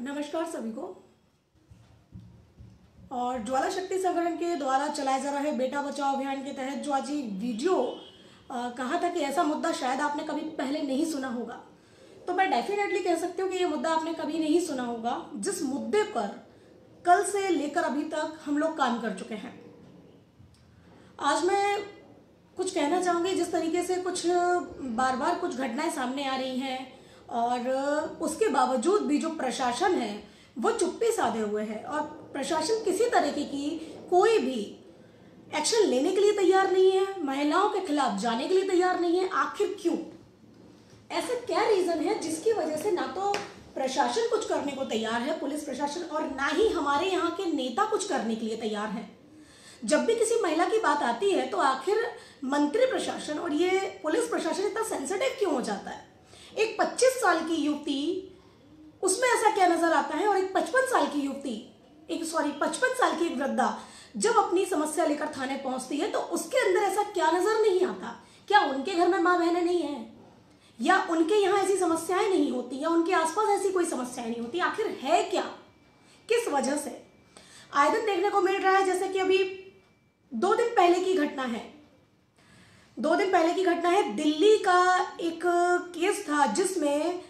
नमस्कार सभी को। और ज्वाला शक्ति संगठन के द्वारा चलाए जा रहे बेटा बचाओ अभियान के तहत जो आज ये वीडियो कहा था कि ऐसा मुद्दा शायद आपने कभी पहले नहीं सुना होगा, तो मैं डेफिनेटली कह सकती हूँ कि ये मुद्दा आपने कभी नहीं सुना होगा, जिस मुद्दे पर कल से लेकर अभी तक हम लोग काम कर चुके हैं। आज मैं कुछ कहना चाहूँगी, जिस तरीके से कुछ बार बार कुछ घटनाएं सामने आ रही हैं और उसके बावजूद भी जो प्रशासन है वो चुप्पी साधे हुए है और प्रशासन किसी तरीके की कोई भी एक्शन लेने के लिए तैयार नहीं है, महिलाओं के खिलाफ जाने के लिए तैयार नहीं है। आखिर क्यों? ऐसा क्या रीजन है जिसकी वजह से ना तो प्रशासन कुछ करने को तैयार है, पुलिस प्रशासन, और ना ही हमारे यहाँ के नेता कुछ करने के लिए तैयार है। जब भी किसी महिला की बात आती है तो आखिर मंत्री प्रशासन और ये पुलिस प्रशासन इतना सेंसिटिव क्यों हो जाता है? एक 25 साल की युवती, उसमें ऐसा क्या नजर आता है? और एक 55 साल की युवती, 55 साल की एक वृद्धा जब अपनी समस्या लेकर थाने पहुंचती है तो उसके अंदर ऐसा क्या नजर नहीं आता? क्या उनके घर में माँ बहनें नहीं है, या उनके यहाँ ऐसी समस्याएं नहीं होती, या उनके आसपास ऐसी कोई समस्याएं नहीं होती? आखिर है क्या? किस वजह से? आए दिन देखने को मिल रहा है, जैसे कि अभी 2 दिन पहले की घटना है। 2 दिन पहले की घटना है, दिल्ली का एक केस था जिसमें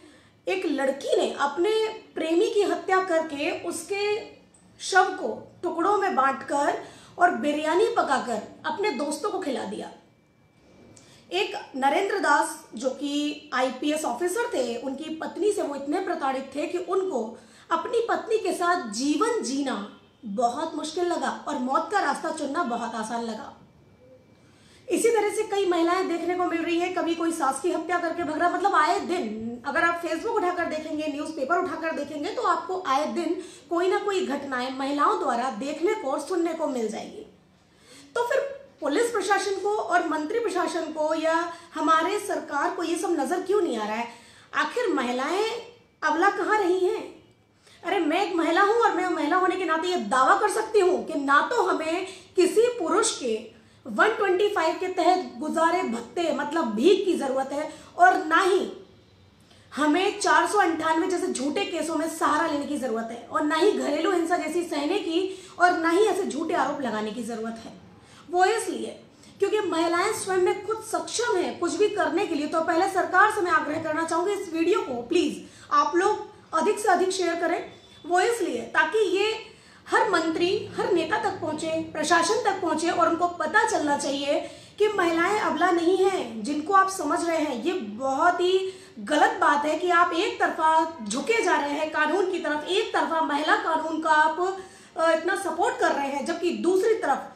एक लड़की ने अपने प्रेमी की हत्या करके उसके शव को टुकड़ों में बांटकर और बिरयानी पकाकर अपने दोस्तों को खिला दिया। एक नरेंद्र दास जो कि आईपीएस ऑफिसर थे, उनकी पत्नी से वो इतने प्रताड़ित थे कि उनको अपनी पत्नी के साथ जीवन जीना बहुत मुश्किल लगा और मौत का रास्ता चुनना बहुत आसान लगा। इसी तरह से कई महिलाएं देखने को मिल रही है, कभी कोई सास की हत्या करके भग रहा। मतलब आए दिन अगर आप फेसबुक उठाकर देखेंगे, न्यूज़पेपर उठाकर देखेंगे, तो आपको आए दिन कोई ना कोई घटनाएं महिलाओं द्वारा देखने को और सुनने को मिल जाएगी। तो फिर पुलिस प्रशासन को और मंत्री प्रशासन को या हमारे सरकार को ये सब नजर क्यों नहीं आ रहा है? आखिर महिलाएं अबला कहाँ रही हैं? अरे मैं एक महिला हूं और मैं महिला होने के नाते ये दावा कर सकती हूं कि ना तो हमें किसी पुरुष के 125 के तहत गुजारे भत्ते मतलब भीख की जरूरत है, और ना ही हमें 498 जैसे झूठे केसों में सहारा लेने की जरूरत है, और ना ही घरेलू हिंसा जैसी सहने की, और ना ही ऐसे झूठे आरोप लगाने की जरूरत है। वो इसलिए क्योंकि महिलाएं स्वयं में खुद सक्षम है कुछ भी करने के लिए। तो पहले सरकार से मैं आग्रह करना चाहूंगी, इस वीडियो को प्लीज आप लोग अधिक से अधिक शेयर करें। वो इसलिए ताकि ये हर मंत्री, हर नेता तक पहुंचे, प्रशासन तक पहुंचे, और उनको पता चलना चाहिए कि महिलाएं अबला नहीं हैं जिनको आप समझ रहे हैं। ये बहुत ही गलत बात है कि आप एक तरफा झुके जा रहे हैं कानून की तरफ, एक तरफा महिला कानून का आप इतना सपोर्ट कर रहे हैं, जबकि दूसरी तरफ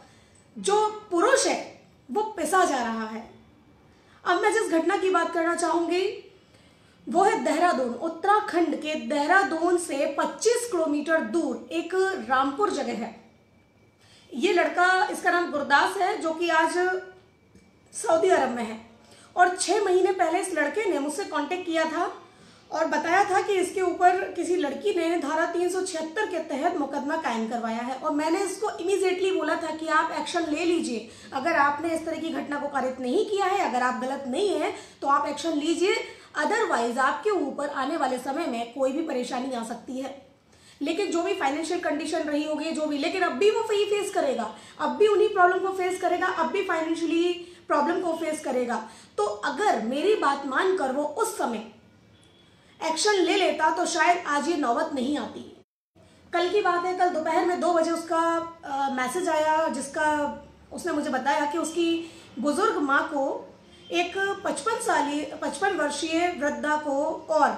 जो पुरुष है वो पिसा जा रहा है। अब मैं जिस घटना की बात करना चाहूंगी वो है देहरादून, उत्तराखंड के देहरादून से 25 किलोमीटर दूर एक रामपुर जगह है। ये लड़का, इसका नाम गुरदास है, जो कि आज सऊदी अरब में है। और 6 महीने पहले इस लड़के ने मुझसे कांटेक्ट किया था और बताया था कि इसके ऊपर किसी लड़की ने धारा 376 के तहत मुकदमा कायम करवाया है। और मैंने इसको इमीडिएटली बोला था कि आप एक्शन ले लीजिए। अगर आपने इस तरह की घटना को कारित नहीं किया है, अगर आप गलत नहीं है तो आप एक्शन लीजिए, अदरवाइज आपके ऊपर आने वाले समय में कोई भी परेशानी आ सकती है। लेकिन जो भी फाइनेंशियल कंडीशन रही होगी, जो भी, लेकिन अब भी वो वही फेस करेगा, अब भी उन्हीं प्रॉब्लम को फेस करेगा, अब भी फाइनेंशियली प्रॉब्लम को फेस करेगा। तो अगर मेरी बात मानकर वो उस समय एक्शन ले लेता तो शायद आज ये नौबत नहीं आती। कल की बात है, कल दोपहर में 2 बजे उसका मैसेज आया, जिसका उसने मुझे बताया कि उसकी बुजुर्ग माँ को एक 55 वर्षीय वृद्धा को और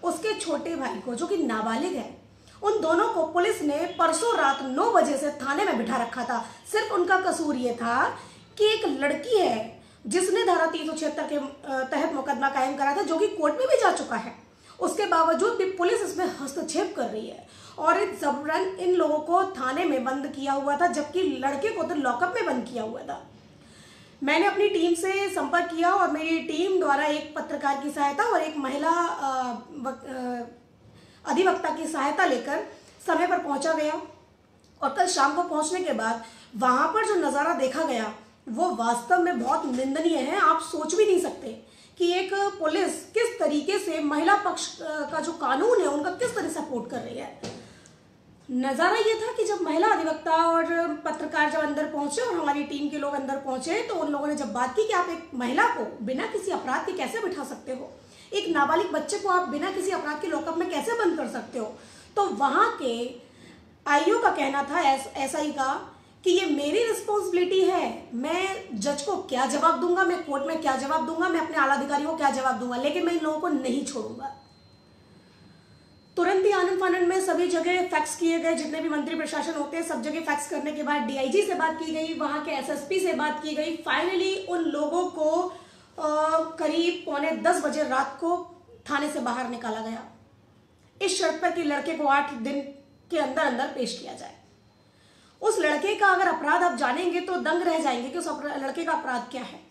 उसके छोटे भाई को, जो कि नाबालिग है, उन दोनों को पुलिस ने परसों रात 9 बजे से थाने में बिठा रखा था। सिर्फ उनका कसूर ये था कि एक लड़की है जिसने धारा 376 के तहत मुकदमा कायम करा था, जो कि कोर्ट में भी जा चुका है। उसके बावजूद भी पुलिस इसमें हस्तक्षेप कर रही है और जबरन इन लोगों को थाने में बंद किया हुआ था, जबकि लड़के को तो लॉकअप में बंद किया हुआ था। मैंने अपनी टीम से संपर्क किया और मेरी टीम द्वारा एक पत्रकार की सहायता और एक महिला अधिवक्ता की सहायता लेकर समय पर पहुंचा गया। और कल शाम को पहुंचने के बाद वहां पर जो नज़ारा देखा गया वो वास्तव में बहुत निंदनीय है। आप सोच भी नहीं सकते कि एक पुलिस किस तरीके से महिला पक्ष का जो कानून है उनका किस तरह सपोर्ट कर रही है। नजारा ये था कि जब महिला अधिवक्ता और पत्रकार जब अंदर पहुंचे और हमारी टीम के लोग अंदर पहुंचे तो उन लोगों ने जब बात की कि आप एक महिला को बिना किसी अपराध के कैसे बिठा सकते हो, एक नाबालिग बच्चे को आप बिना किसी अपराध के लॉकअप में कैसे बंद कर सकते हो, तो वहां के आईओ का कहना था, एसआई का, कि ये मेरी रिस्पॉन्सिबिलिटी है, मैं जज को क्या जवाब दूंगा, मैं कोर्ट में क्या जवाब दूंगा, मैं अपने आला अधिकारियों को क्या जवाब दूंगा, लेकिन मैं इन लोगों को नहीं छोड़ूंगा। तुरंत ही आनंद फानंद में सभी जगह फैक्स किए गए, जितने भी मंत्री प्रशासन होते हैं सब जगह फैक्स करने के बाद डीआईजी से बात की गई, वहां के एसएसपी से बात की गई। फाइनली उन लोगों को करीब 9:45 बजे रात को थाने से बाहर निकाला गया, इस शर्त पर कि लड़के को 8 दिन के अंदर अंदर पेश किया जाए। उस लड़के का अगर अपराध आप जानेंगे तो दंग रह जाएंगे कि उस लड़के का अपराध क्या है।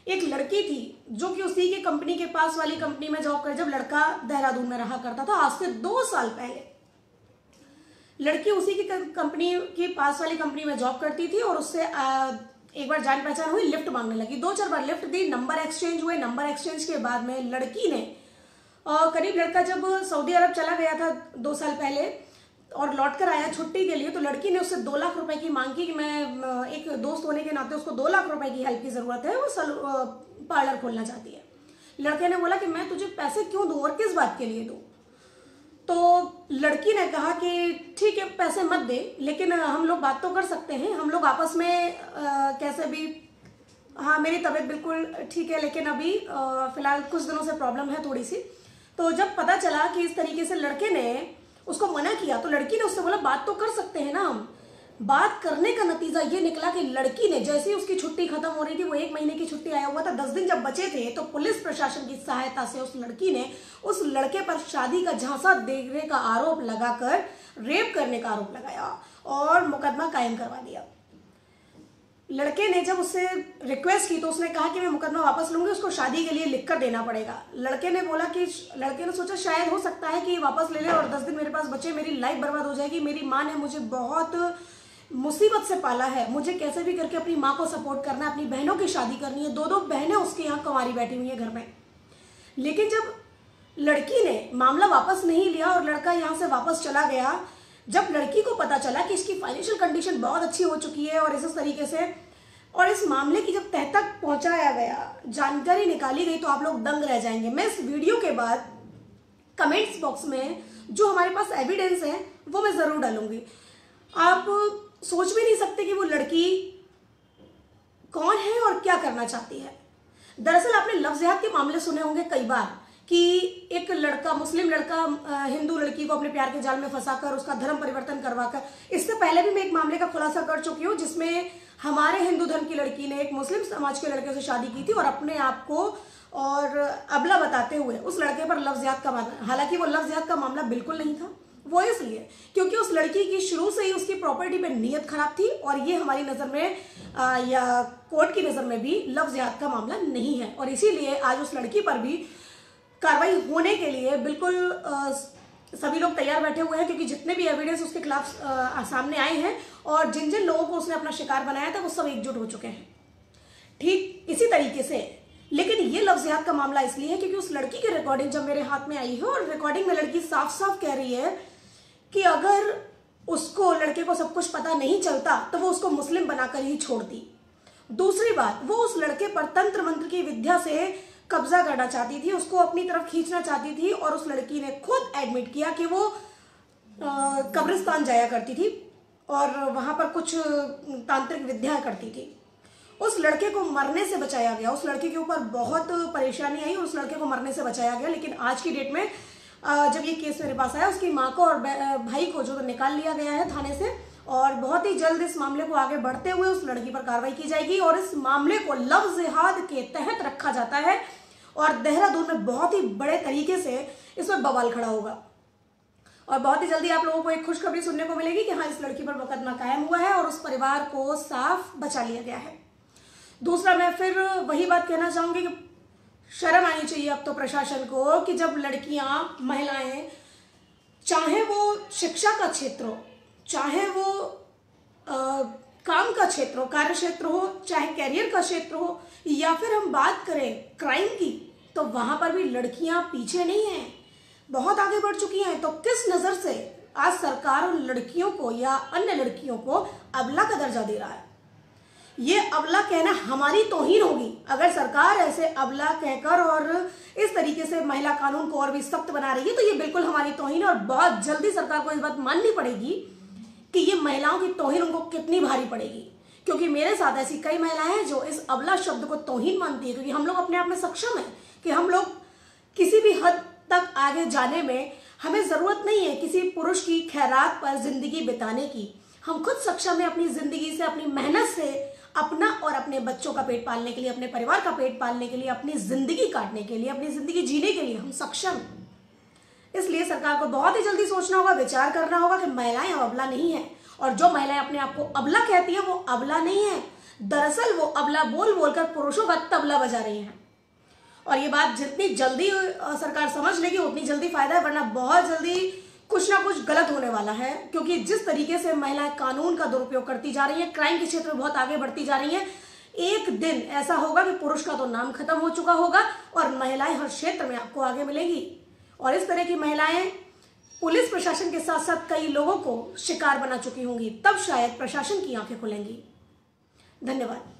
एक लड़की थी जो कि उसी की कंपनी के पास वाली कंपनी में जॉब कर, जब लड़का देहरादून में रहा करता था, आज से 2 साल पहले लड़की उसी की कंपनी की पास वाली कंपनी में जॉब करती थी और उससे एक बार जान पहचान हुई, लिफ्ट मांगने लगी, 2-4 बार लिफ्ट दी, नंबर एक्सचेंज हुए। नंबर एक्सचेंज के बाद में लड़की ने करीब, लड़का जब सऊदी अरब चला गया था 2 साल पहले और लौट कर आया छुट्टी के लिए, तो लड़की ने उससे 2 लाख रुपए की मांग की कि मैं एक दोस्त होने के नाते उसको 2 लाख रुपए की हेल्प की जरूरत है, वो पार्लर खोलना चाहती है। लड़के ने बोला कि मैं तुझे पैसे क्यों दूं और किस बात के लिए दूं। तो लड़की ने कहा कि ठीक है पैसे मत दे, लेकिन हम लोग बात तो कर सकते हैं, हम लोग आपस में कैसे भी, हाँ मेरी तबीयत बिल्कुल ठीक है लेकिन अभी फिलहाल कुछ दिनों से प्रॉब्लम है थोड़ी सी। तो जब पता चला कि इस तरीके से लड़के ने उसको मना किया तो लड़की ने उससे बोला बात तो कर सकते हैं ना हम। बात करने का नतीजा ये निकला कि लड़की ने, जैसे ही उसकी छुट्टी खत्म हो रही थी, वो 1 महीने की छुट्टी आया हुआ था, 10 दिन जब बचे थे, तो पुलिस प्रशासन की सहायता से उस लड़की ने उस लड़के पर शादी का झांसा देने का आरोप लगाकर रेप करने का आरोप लगाया और मुकदमा कायम करवा दिया। लड़के ने जब उससे रिक्वेस्ट की तो उसने कहा कि मैं मुकदमा वापस लूंगी, उसको शादी के लिए लिखकर देना पड़ेगा। लड़के ने बोला कि, लड़के ने सोचा शायद हो सकता है कि वापस ले ले और 10 दिन मेरे पास बचे, मेरी लाइफ बर्बाद हो जाएगी, मेरी माँ ने मुझे बहुत मुसीबत से पाला है, मुझे कैसे भी करके अपनी माँ को सपोर्ट करना है, अपनी बहनों की शादी करनी है, 2-2 बहनें उसके यहाँ कुंवारी बैठी हुई है घर में। लेकिन जब लड़की ने मामला वापस नहीं लिया और लड़का यहाँ से वापस चला गया, जब लड़की को पता चला कि इसकी फाइनेंशियल कंडीशन बहुत अच्छी हो चुकी है और इस तरीके से, और इस मामले की जब तह तक पहुंचाया गया, जानकारी निकाली गई, तो आप लोग दंग रह जाएंगे। मैं इस वीडियो के बाद कमेंट्स बॉक्स में जो हमारे पास एविडेंस है वो मैं जरूर डालूंगी। आप सोच भी नहीं सकते कि वो लड़की कौन है और क्या करना चाहती है। दरअसल आपने लव जिहाद के मामले सुने होंगे कई बार कि एक लड़का, मुस्लिम लड़का हिंदू लड़की को अपने प्यार के जाल में फंसाकर उसका धर्म परिवर्तन करवाकर, इससे पहले भी मैं एक मामले का खुलासा कर चुकी हूँ जिसमें हमारे हिंदू धर्म की लड़की ने एक मुस्लिम समाज के लड़के से शादी की थी और अपने आप को और अबला बताते हुए उस लड़के पर लव जिहाद का मामला, हालांकि वो लव जिहाद का मामला बिल्कुल नहीं था, वो इसलिए क्योंकि उस लड़की की शुरू से ही उसकी प्रॉपर्टी पे नीयत खराब थी और ये हमारी नजर में या कोर्ट की नजर में भी लव जिहाद का मामला नहीं है। और इसीलिए आज उस लड़की पर भी कार्रवाई होने के लिए बिल्कुल सभी लोग तैयार बैठे हुए हैं, क्योंकि जितने भी एविडेंस उसके खिलाफ सामने आए हैं और जिन जिन लोगों को उसने अपना शिकार बनाया था वो सब एकजुट हो चुके हैं। ठीक इसी तरीके से, लेकिन ये लव जिहाद का मामला इसलिए है क्योंकि उस लड़की की रिकॉर्डिंग जब मेरे हाथ में आई है और रिकॉर्डिंग में लड़की साफ साफ कह रही है कि अगर उसको, लड़के को सब कुछ पता नहीं चलता तो वो उसको मुस्लिम बनाकर ही छोड़ती। दूसरी बात, वो उस लड़के पर तंत्र मंत्र की विद्या से कब्जा करना चाहती थी, उसको अपनी तरफ खींचना चाहती थी और उस लड़की ने खुद एडमिट किया कि वो कब्रिस्तान जाया करती थी और वहां पर कुछ तांत्रिक विद्या करती थी। उस लड़के को मरने से बचाया गया, उस लड़के के ऊपर बहुत परेशानी आई, उस लड़के को मरने से बचाया गया। लेकिन आज की डेट में जब ये केस मेरे पास आया, उसकी माँ को और भाई को जो निकाल लिया गया है थाने से और बहुत ही जल्द इस मामले को आगे बढ़ते हुए उस लड़की पर कार्रवाई की जाएगी और इस मामले को लव जिहाद के तहत रखा जाता है और देहरादून में बहुत ही बड़े तरीके से इस पर बवाल खड़ा होगा। और बहुत ही जल्दी आप लोगों को एक खुशखबरी सुनने को मिलेगी कि हाँ, इस लड़की पर मुकदमा कायम हुआ है और उस परिवार को साफ बचा लिया गया है। दूसरा, मैं फिर वही बात कहना चाहूंगी कि शर्म आनी चाहिए अब तो प्रशासन को कि जब लड़कियां, महिलाएं, चाहे वो शिक्षा का क्षेत्र हो, चाहे वो काम का क्षेत्र हो, कार्य क्षेत्र हो, चाहे कैरियर का क्षेत्र हो, या फिर हम बात करें क्राइम की, तो वहां पर भी लड़कियां पीछे नहीं हैं, बहुत आगे बढ़ चुकी हैं। तो किस नजर से आज सरकार उन लड़कियों को या अन्य लड़कियों को अबला का दर्जा दे रहा है? ये अबला कहना हमारी तौहीन होगी अगर सरकार ऐसे अबला कहकर और इस तरीके से महिला कानून को और भी सख्त बना रही है, तो ये बिल्कुल हमारी तौहीन है। और बहुत जल्दी सरकार को इस बात माननी पड़ेगी कि ये महिलाओं की तौहीन उनको कितनी भारी पड़ेगी, क्योंकि मेरे साथ ऐसी कई महिलाएं हैं जो इस अबला शब्द को तौहीन मानती है, क्योंकि हम लोग अपने आप में सक्षम हैं कि हम लोग किसी भी हद तक आगे जाने में हमें जरूरत नहीं है किसी पुरुष की खैरात पर जिंदगी बिताने की। हम खुद सक्षम हैं अपनी जिंदगी से, अपनी मेहनत से अपना और अपने बच्चों का पेट पालने के लिए, अपने परिवार का पेट पालने के लिए, अपनी जिंदगी काटने के लिए, अपनी जिंदगी जीने के लिए हम सक्षम। इसलिए सरकार को बहुत ही जल्दी सोचना होगा, विचार करना होगा कि महिलाएं अब अबला नहीं है, और जो महिलाएं अपने आप को अबला कहती है वो अबला नहीं है, दरअसल वो अबला बोल बोलकर पुरुषों का तबला बजा रही हैं। और ये बात जितनी जल्दी सरकार समझ लेगी उतनी जल्दी फायदा है, वरना बहुत जल्दी कुछ ना कुछ गलत होने वाला है। क्योंकि जिस तरीके से महिलाएं कानून का दुरुपयोग करती जा रही है, क्राइम के क्षेत्र में बहुत आगे बढ़ती जा रही है, एक दिन ऐसा होगा कि पुरुष का तो नाम खत्म हो चुका होगा और महिलाएं हर क्षेत्र में आपको आगे मिलेंगी। और इस तरह की महिलाएं पुलिस प्रशासन के साथ साथ कई लोगों को शिकार बना चुकी होंगी, तब शायद प्रशासन की आंखें खुलेंगी। धन्यवाद।